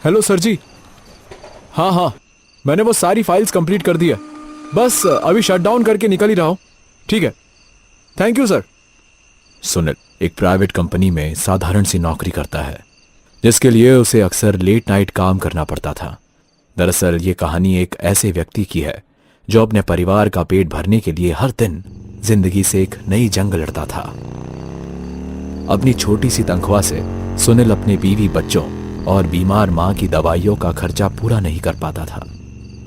Hello sir जी। हाँ हाँ, मैंने वो सारी फाइल्स कंप्लीट कर दी है, बस अभी शट डाउन करके निकल ही रहा हूँ। ठीक है, थैंक यू सर। सुनील एक प्राइवेट कंपनी में साधारण सी नौकरी करता है, जिसके लिए उसे अक्सर लेट नाइट काम करना पड़ता था। दरअसल ये कहानी एक ऐसे व्यक्ति की है जो अपने परिवार का पेट भरने के लिए हर दिन जिंदगी से एक नई जंग लड़ता था। अपनी छोटी सी तनख्वाह से सुनील अपने बीवी बच्चों और बीमार मां की दवाइयों का खर्चा पूरा नहीं कर पाता था।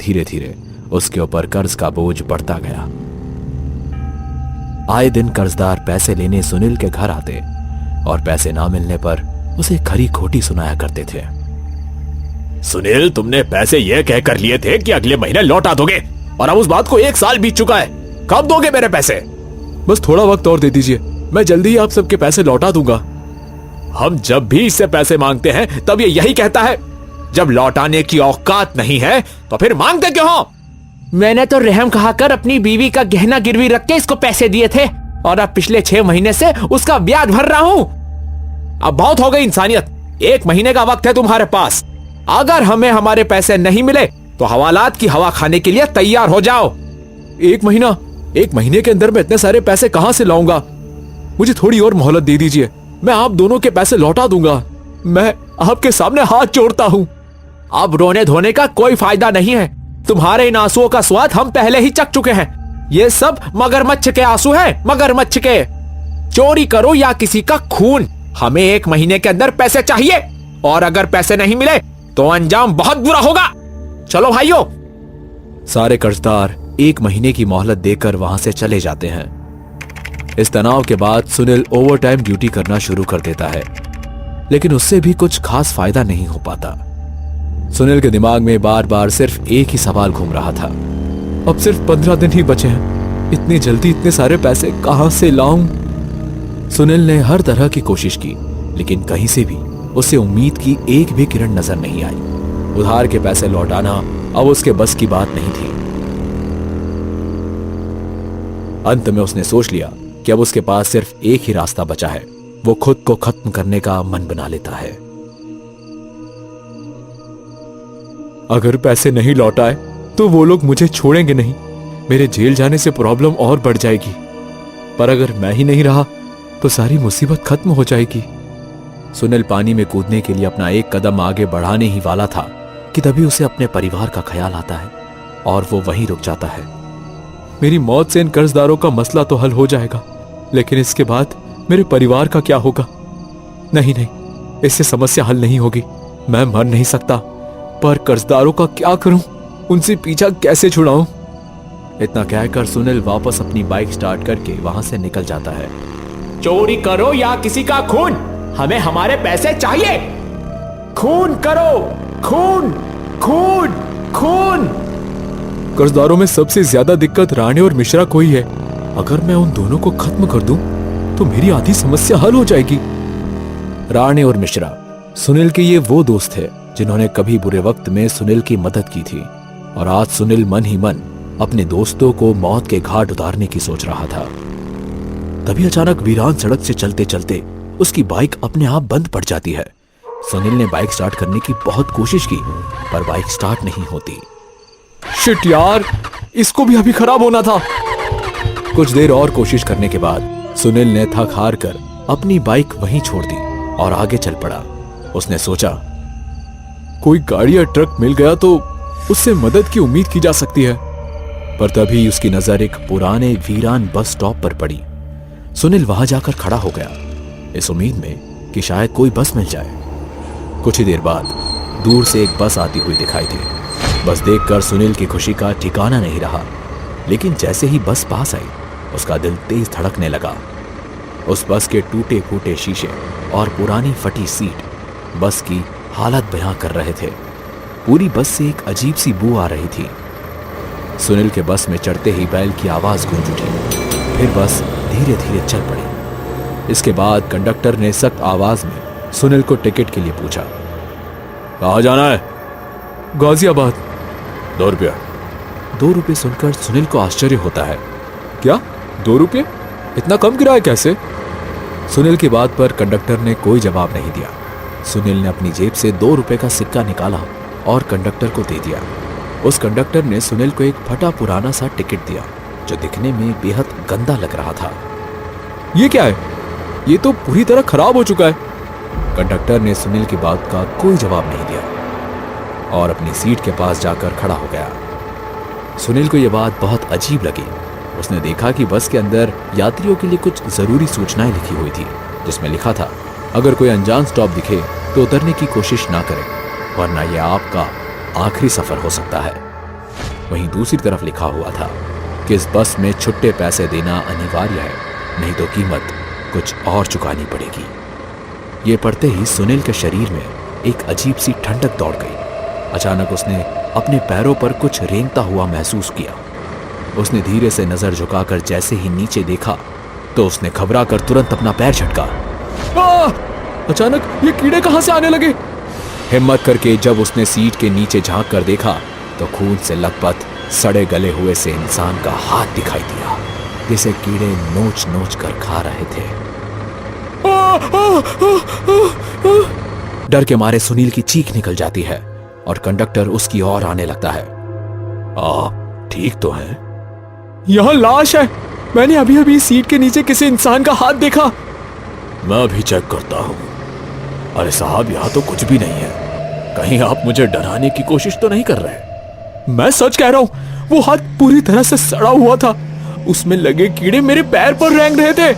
धीरे धीरे उसके ऊपर कर्ज का बोझ बढ़ता गया। आए दिन कर्जदार पैसे लेने सुनील के घर आते और पैसे ना मिलने पर उसे खरी खोटी सुनाया करते थे। सुनील, तुमने पैसे ये कहकर लिए थे कि अगले महीने लौटा दोगे, और अब उस बात को 1 साल बीत चुका है। कब दोगे मेरे पैसे? बस थोड़ा वक्त और दे दीजिए, मैं जल्दी ही आप सबके पैसे लौटा दूंगा। हम जब भी इससे पैसे मांगते हैं तब ये यही कहता है, जब लौटाने की औकात नहीं है तो फिर मांगते क्यों हो? मैंने तो रहम खाकर अपनी बीवी का गहना गिरवी रख के इसको पैसे दिए थे, और अब पिछले 6 महीने से उसका ब्याज भर रहा हूं। अब बहुत हो गई इंसानियत। 1 महीने का वक्त है तुम्हारे पास। अगर हमें हमारे पैसे नहीं मिले तो हवालात की हवा खाने के लिए तैयार हो जाओ। 1 महीना? 1 महीने के अंदर मैं इतने सारे पैसे कहां से लाऊंगा? मुझे थोड़ी और मोहलत दे दीजिए, मैं आप दोनों के पैसे लौटा दूंगा। मैं आपके सामने हाथ जोड़ता हूं। अब रोने धोने का कोई फायदा नहीं है। तुम्हारे इन आंसुओं का स्वाद हम पहले ही चख चुके हैं। ये सब मगरमच्छ के आंसू हैं, मगरमच्छ के। चोरी करो या किसी का खून, हमें 1 महीने के अंदर पैसे चाहिए, और अगर पैसे नहीं मिले तो अंजाम बहुत बुरा होगा। चलो भाइयों। सारे कर्जदार 1 महीने की मोहलत देकर वहां से चले जाते हैं। इस तनाव के बाद सुनील ओवरटाइम ड्यूटी करना शुरू कर देता है, लेकिन उससे भी कुछ खास फायदा नहीं हो पाता। सुनील के दिमाग में बार बार सिर्फ एक ही सवाल घूम रहा था, अब सिर्फ 15 दिन ही बचे हैं, इतनी जल्दी इतने सारे पैसे कहां से लाऊं? सुनील ने हर तरह की कोशिश की, लेकिन कहीं से भी उसे उम्मीद की एक भी किरण नजर नहीं आई। उधार के पैसे लौटाना अब उसके बस की बात नहीं थी। अंत में उसने सोच लिया कि अब उसके पास सिर्फ एक ही रास्ता बचा है, वो खुद को खत्म करने का मन बना लेता है। अगर पैसे नहीं लौटाए तो वो लोग मुझे छोड़ेंगे नहीं, मेरे जेल जाने से प्रॉब्लम और बढ़ जाएगी। पर अगर मैं ही नहीं रहा तो सारी मुसीबत खत्म हो जाएगी। सुनील पानी में कूदने के लिए अपना एक कदम आगे बढ़ाने ही वाला था कि तभी उसे अपने परिवार का ख्याल आता है और वो वहीं रुक जाता है। मेरी मौत से इन कर्जदारों का मसला तो हल हो जाएगा, लेकिन इसके बाद मेरे परिवार का क्या होगा? नहीं नहीं, इससे समस्या हल नहीं होगी। मैं मर नहीं सकता, पर कर्जदारों का क्या करूं? उनसे पीछा कैसे छुड़ाऊं? इतना कहकर सुनील वापस अपनी बाइक स्टार्ट करके वहां से निकल जाता है। चोरी करो या किसी का खून, हमें हमारे पैसे चाहिए। खून करो, खून खून खून। कर्जदारों में सबसे ज्यादा दिक्कत राणे और मिश्रा को ही है। अगर मैं उन दोनों को खत्म कर दूं तो मेरी आधी समस्या हल हो जाएगी। राणे और मिश्रा सुनील के ये वो दोस्त थे जिन्होंने कभी बुरे वक्त में सुनील की मदद की थी, और आज सुनील मन ही मन अपने दोस्तों को मौत के घाट उतारने की सोच रहा था। तभी अचानक वीरान सड़क से चलते चलते उसकी बाइक अपने आप बंद पड़ जाती है। सुनील ने बाइक स्टार्ट करने की बहुत कोशिश की, पर बाइक स्टार्ट नहीं होती। शिट यार, इसको भी अभी खराब होना था। कुछ देर और कोशिश करने के बाद सुनील ने थक हार कर अपनी बाइक वहीं छोड़ दी और आगे चल पड़ा। उसने सोचा, कोई गाड़ी या ट्रक मिल गया तो उससे मदद की उम्मीद की जा सकती है। पर तभी उसकी नजर एक पुराने वीरान बस स्टॉप पर पड़ी। सुनील वहां जाकर खड़ा हो गया, इस उम्मीद में कि शायद कोई बस मिल जाए। कुछ ही देर बाद दूर से एक बस आती हुई दिखाई दी। बस देखकर सुनील की खुशी का ठिकाना नहीं रहा, लेकिन जैसे ही बस पास आई उसका दिल तेज धड़कने लगा। उस बस के टूटे फूटे शीशे और पुरानी फटी सीट बस की हालत बयां कर रहे थे। पूरी बस से एक अजीब सी बू आ रही थी। सुनील के बस में चढ़ते ही बैल की आवाज गूंज उठी। फिर बस धीरे धीरे चल पड़ी। इसके बाद कंडक्टर ने सख्त आवाज में सुनील को टिकट के लिए पूछा, कहाँ जाना है? गाजियाबाद। 2 रुपया। 2 रुपये सुनकर सुनील को आश्चर्य होता है। क्या 2 रुपये? इतना कम किराया कैसे? सुनील की बात पर कंडक्टर ने कोई जवाब नहीं दिया। सुनील ने अपनी जेब से 2 रुपए का सिक्का निकाला और कंडक्टर को दे दिया। उस कंडक्टर ने सुनील को एक फटा पुराना सा टिकट दिया जो दिखने में बेहद गंदा लग रहा था। ये क्या है? ये तो पूरी तरह खराब हो चुका है। कंडक्टर ने सुनील की बात का कोई जवाब नहीं दिया और अपनी सीट के पास जाकर खड़ा हो गया। सुनील को यह बात बहुत अजीब लगी। उसने देखा कि बस के अंदर यात्रियों के लिए कुछ जरूरी सूचनाएं लिखी हुई थी, जिसमें लिखा था, अगर कोई अनजान स्टॉप दिखे तो उतरने की कोशिश ना करें, वरना यह आपका आखिरी सफर हो सकता है। वहीं दूसरी तरफ लिखा हुआ था कि इस बस में छुट्टे पैसे देना अनिवार्य है, नहीं तो कीमत कुछ और चुकानी पड़ेगी। ये पढ़ते ही सुनील के शरीर में एक अजीब सी ठंडक दौड़ गई। अचानक उसने अपने पैरों पर कुछ रेंगता हुआ महसूस किया। उसने धीरे से नजर झुकाकर जैसे ही नीचे देखा तो उसने घबरा कर तुरंत अपना पैर झटका। अचानक ये कीड़े कहां से आने लगे? हिम्मत करके जब उसने सीट के नीचे झांक कर देखा तो खून से लथपथ सड़े गले हुए से इंसान का हाथ दिखाई दिया, जिसे कीड़े नोच नोच कर खा रहे थे। डर के मारे सुनील की चीख निकल जाती है और कंडक्टर उसकी ओर आने लगता है। आप ठीक तो हैं? यहां लाश है। मैंने अभी अभी सीट के नीचे किसी इंसान का हाथ देखा। मैं भी चेक करता हूं। अरे साहब, यहां तो कुछ भी नहीं है। कहीं आप मुझे डराने की कोशिश तो नहीं कर रहे? मैं सच कह रहा हूं, वो हाथ पूरी तरह से सड़ा हुआ था। उसमें लगे कीड़े मेरे पैर पर रेंग रहे थे।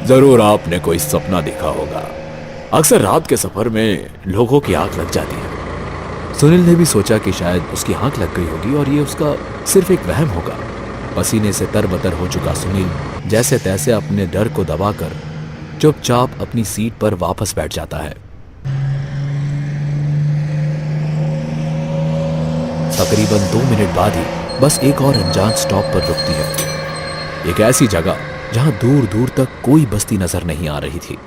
जरूर आपने कोई सपना देखा होगा। अक्सर रात के सफर में लोगों की आंख लग जाती है। सुनील ने भी सोचा कि शायद उसकी आंख लग गई होगी और ये उसका सिर्फ एक वहम होगा। पसीने से तरबतर हो चुका सुनील जैसे तैसे अपने डर को दबाकर चुपचाप अपनी सीट पर वापस बैठ जाता है। तकरीबन 2 मिनट बाद ही बस एक और अनजान स्टॉप पर रुकती है। एक ऐसी जगह जहां दूर दूर तक कोई बस्ती नजर नहीं आ रही थी।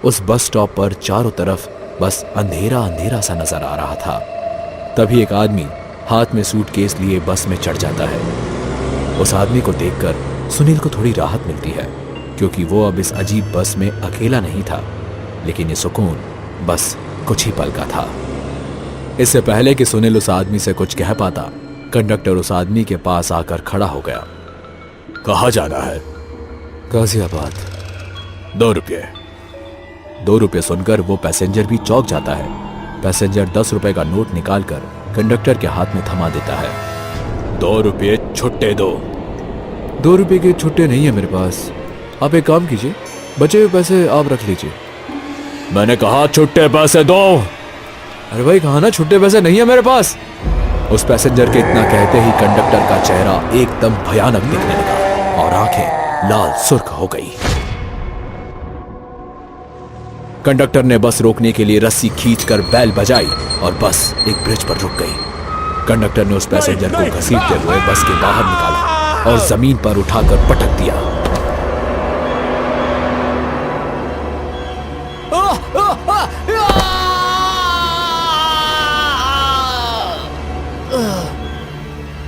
उस बस स्टॉप पर चारों तरफ बस अंधेरा अंधेरा सा नजर आ रहा था। तभी एक आदमी हाथ में सूटकेस लिए बस में चढ़ जाता है। उस आदमी को देखकर सुनील को थोड़ी राहत मिलती है, क्योंकि वो अब इस अजीब बस में अकेला नहीं था। लेकिन ये सुकून बस कुछ ही पल का था। इससे पहले कि सुनील उस आदमी से कुछ कह पाता, कंडक्टर उस आदमी के पास आकर खड़ा हो गया। कहाँ जाना है? गाजियाबाद। 2 रुपये। 2 रुपये सुनकर वो पैसेंजर भी चौंक जाता है। पैसेंजर 10 रुपए का नोट निकालकर कंडक्टर के हाथ में थमा देता है। 2 रुपये छुट्टे दो। 2 रुपये के छुट्टे नहीं है मेरे पास। आप एक काम कीजिए, बचे हुए पैसे आप रख लीजिए। मैंने कहा छुट्टे पैसे दो। अरे भाई, कहा ना छुट्टे पैसे नहीं है मेरे पास। उस पैसेंजर के इतना कहते ही कंडक्टर का चेहरा एकदम भयानक दिखने लगा और आंखें लाल सुर्ख हो गई। कंडक्टर ने बस रोकने के लिए रस्सी खींचकर बैल बजाई और बस एक ब्रिज पर रुक गई। कंडक्टर ने उस पैसेंजर को घसीटते हुए बस के बाहर निकाला और जमीन पर उठाकर पटक दिया।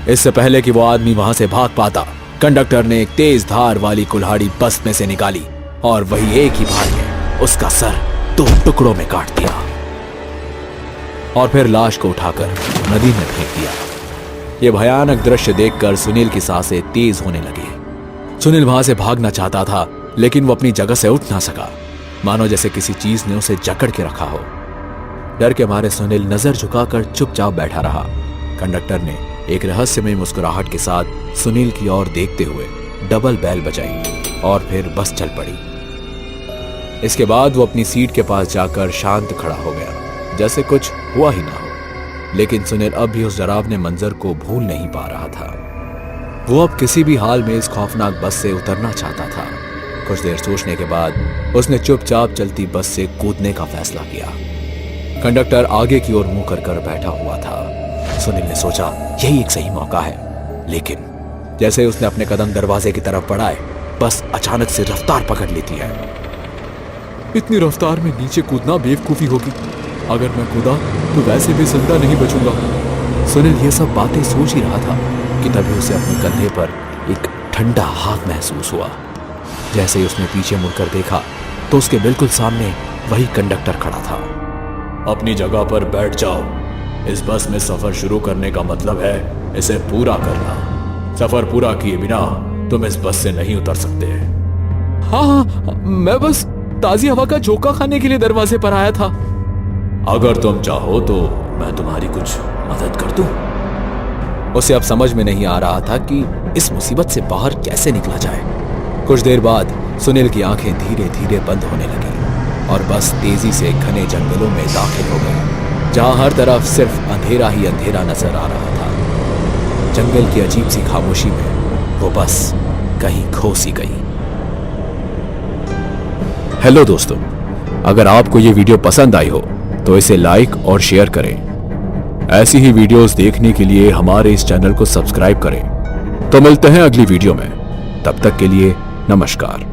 इससे पहले कि वो आदमी वहां से भाग पाता, कंडक्टर ने एक तेज धार वाली कुल्हाड़ी बस में से निकाली और वही एक ही बार में उसका सर 2 टुकड़ों में काट दिया और फिर लाश को उठाकर नदी में फेंक दिया। यह भयानक दृश्य देखकर सुनील की सांसें तेज होने लगी। सुनील वहां से भागना चाहता था, लेकिन वो अपनी जगह से उठ ना सका, मानो जैसे किसी चीज ने उसे जकड़ के रखा हो। डर के मारे सुनील नजर झुकाकर चुपचाप बैठा रहा। कंडक्टर ने एक रहस्यमय मुस्कुराहट के साथ सुनील की ओर देखते हुए डबल बैल बजाई और फिर बस चल पड़ी। इसके बाद वो अपनी सीट के पास जाकर शांत खड़ा हो गया, जैसे कुछ हुआ ही ना हो। लेकिन सुनील अब भी उस डरावने मंजर को भूल नहीं पा रहा था। वो अब किसी भी हाल में इस खौफनाक बस से उतरना चाहता था। कुछ देर सोचने के बाद उसने चुपचाप चलती बस से कूदने का फैसला किया। कंडक्टर आगे की ओर मुंह कर बैठा हुआ था। सुनील ने सोचा यही एक सही मौका है, लेकिन जैसे उसने अपने कदम दरवाजे की तरफ बढ़ाए, बस अचानक से रफ्तार पकड़ लेती है। इतनी रफ्तार में नीचे कूदना बेवकूफी होगी। अगर मैं कूदा तो वैसे भी जिंदा नहीं बचूंगा। सुनील ये सब बातें सोच ही रहा था कि तभी उसे अपने कंधे पर एक ठंडा हाथ महसूस हुआ। जैसे ही उसने पीछे मुड़कर देखा तो उसके बिल्कुल सामने वही कंडक्टर खड़ा था। अपनी जगह पर बैठ जाओ। इस बस में सफर शुरू करने का मतलब है इसे पूरा करना। सफर पूरा किए बिना तुम इस बस से नहीं उतर सकते। हाँ, मैं बस ताजी हवा का झोंका खाने के लिए दरवाजे पर आया था। अगर तुम चाहो तो मैं तुम्हारी कुछ मदद कर दूं। उसे अब समझ में नहीं आ रहा था कि इस मुसीबत से बाहर कैसे निकला जाए। कुछ देर बाद सुनील की आंखें धीरे धीरे बंद होने लगी और बस तेजी से घने जंगलों में दाखिल हो गए, जहां हर तरफ सिर्फ अंधेरा ही अंधेरा नजर आ रहा था। जंगल की अजीब सी खामोशी में वो बस कहीं खो सी गई। हेलो दोस्तों, अगर आपको ये वीडियो पसंद आई हो तो इसे लाइक और शेयर करें। ऐसी ही वीडियोस देखने के लिए हमारे इस चैनल को सब्सक्राइब करें। तो मिलते हैं अगली वीडियो में, तब तक के लिए नमस्कार।